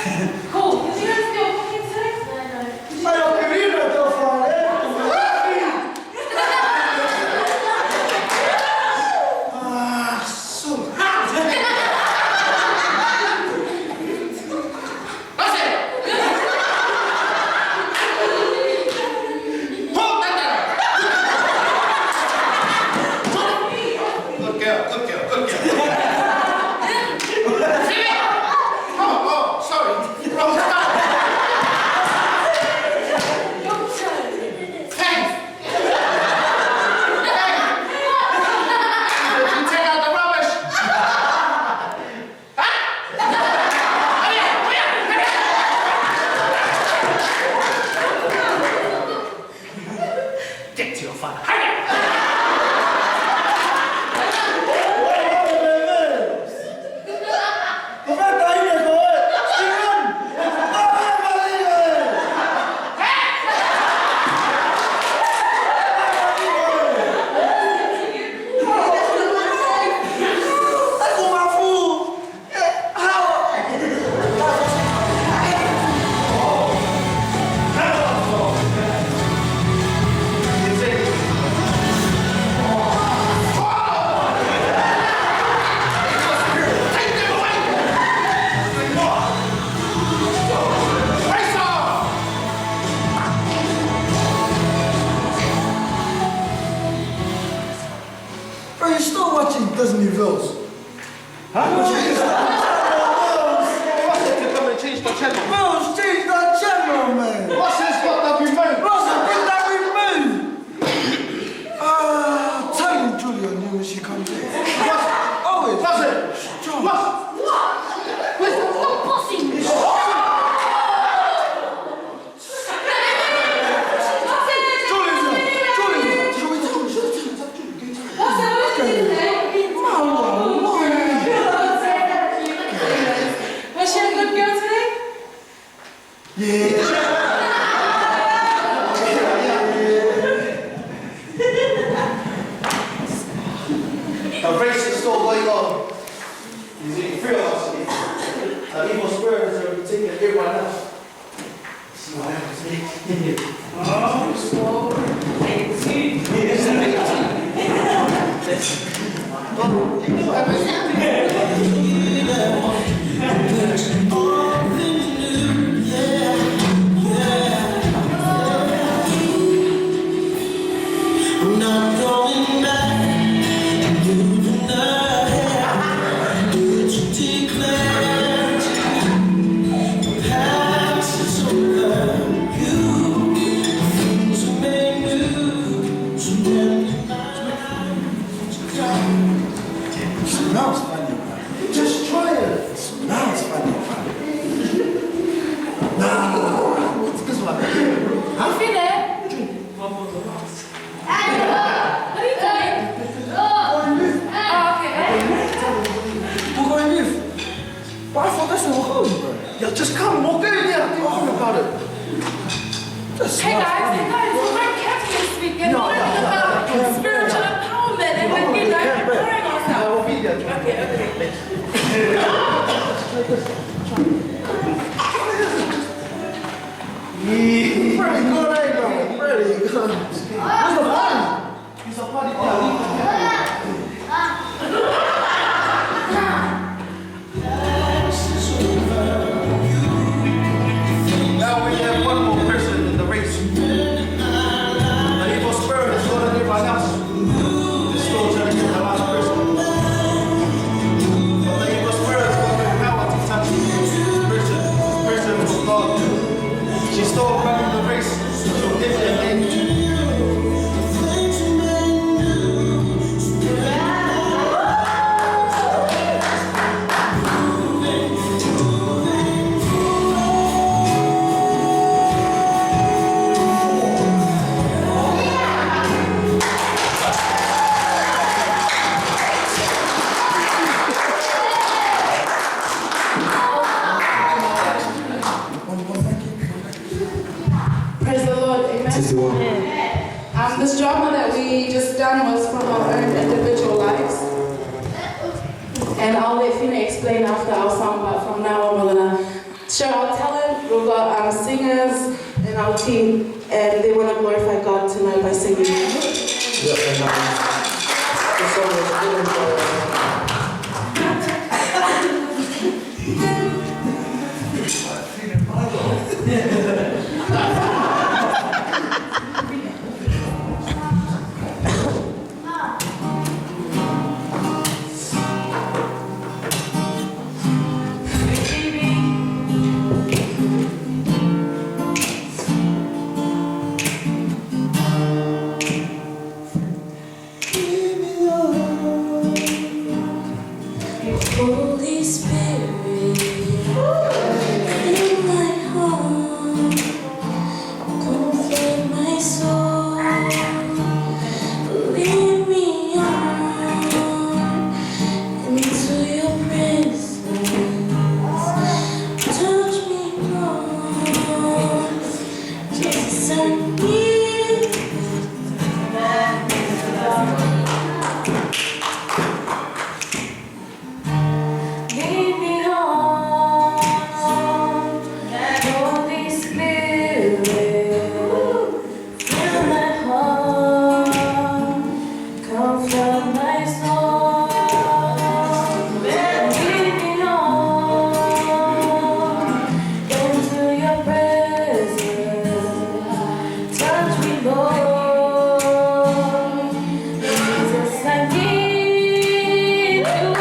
Cool. Did you guys go cooking today? No. I don't believe it, though, Friday. So hot. That's it. Hold that there. Good girl, good girl, good girl. Oh, sorry. Wrong time. Thanks. You take out the rubbish. Get to your father. Hurry up. Bro, you're still watching Disney Vills. Huh? What's it to come and change the channel? Vills, change that channel, man. What's this got that we made? What's it that we made? Tell you Julia knew when she comes in. What's it? Always. What's it? John. What? Where's the bossing? Was she a good girl today? Yeah. The race is still going on. He's in three of us. The evil spirits are taking everyone else. See what happens next. I'm not going back, moving ahead. Do what you declare to me. Past is over, you. Things are made new. So then Now it's funny, man. Just try it. Now it's funny, man. Nah, what's this one? You feel it? What are you doing? Oh, okay. We're going with. But I thought that's not home, bro. Yeah, just come, walk in there. Don't worry about it. Just Hey guys, we're camping this weekend. We're learning about spiritual empowerment and we're preparing ourselves. I will be there. Okay. Pretty good, eh, bro? Pretty good. Where's the party? He's a party. Now we have one more person in the race. The evil spirit is going to everyone else. It's still trying to get the last person. But the evil spirit is going to power to touch this person with God. She's still running the race. She'll get there late. Praise the Lord, amen. This drama that we just done was from our own individual lives. And I'll let Fina explain after our song, but from now on we're gonna show our talent. We've got singers and our team, and they want to glorify God tonight by singing. Yeah, and this song was Holy Spirit, in my heart, comfort my soul, lead me on into your presence, touch me, Lord, Jesus, I need. Lead me on, Holy Spirit, fill my heart, comfort my soul. Lead me on into your presence, touch me, Lord, Jesus, I need you.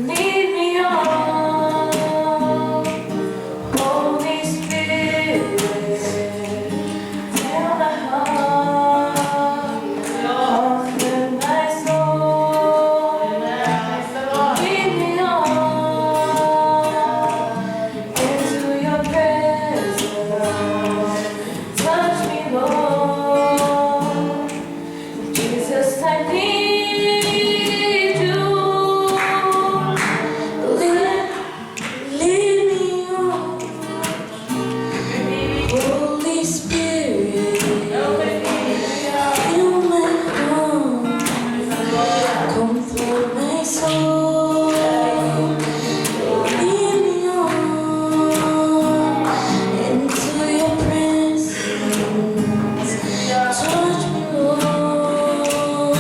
Lead me on, Holy Spirit, fill my heart, comfort my soul. Lead me on into your presence, touch me, Lord, Jesus, I need you. Lead me on, Holy Spirit, fill my heart, comfort my soul. Lead me on into your presence, touch me, Lord,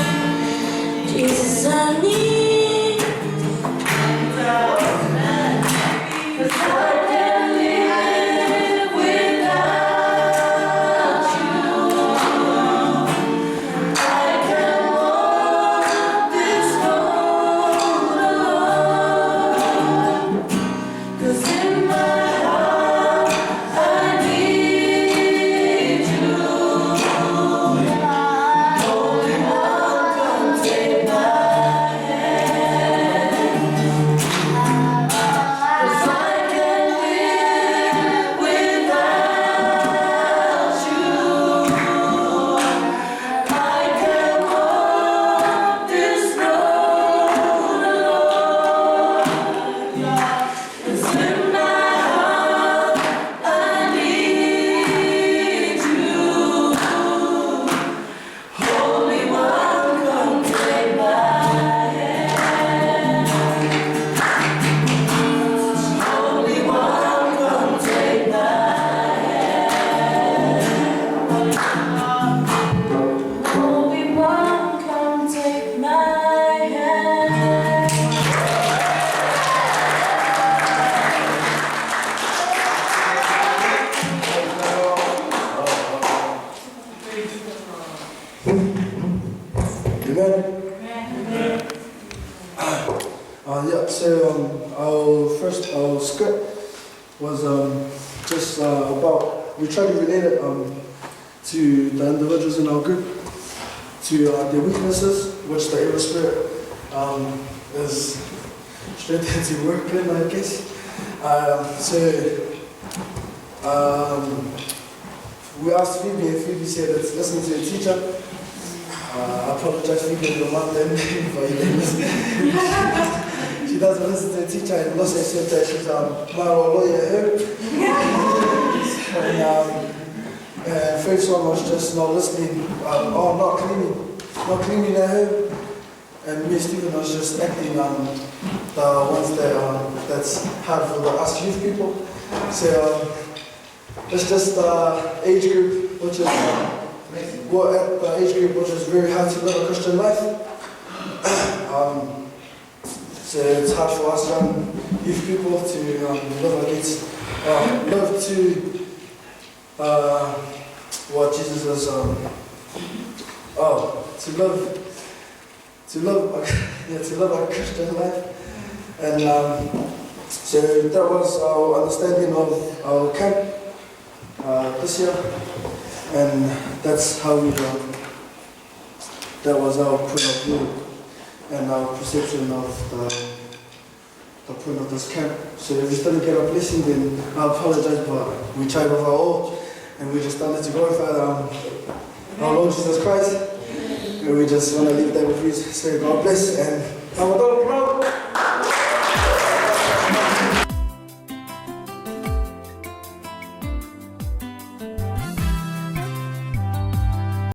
Jesus, I need. Cause I can't live without you. I can't walk this road alone. 'Cause in my heart I need you. Holy One, come take my hand. 'Cause I can't live without you. I can't walk this road alone. 'Cause in my heart I need you. Holy One, come take my hand. Holy One, come take my hand. Holy One, come take my hand. Amen. Yeah, so our script was just about, we tried to relate it to the individuals in our group, to their weaknesses, which the evil spirit Is straight into work plan, I guess. We asked Phoebe, and Phoebe said it's listening to a teacher. I apologize, Phoebe, your mom then, but you didn't listen. She doesn't listen to a teacher in Los Angeles. She's my lawyer here. And first one was just not listening, not cleaning at home. And me and Stephen was just acting the ones that that's hard for us youth people. So it's just the age group, which is we're at the age group which is very hard to live a Christian life. So it's hard for us young youth people to live against, live to what Jesus is, to live a Christian life. And so that was our understanding of our camp this year. And that's how we, that was our point of view and our perception of the point of this camp. So if we still didn't get a blessing, then I apologize, but we tried with our all, and we just started to glorify our Lord Jesus Christ. And we just want to leave that with you, say God bless, and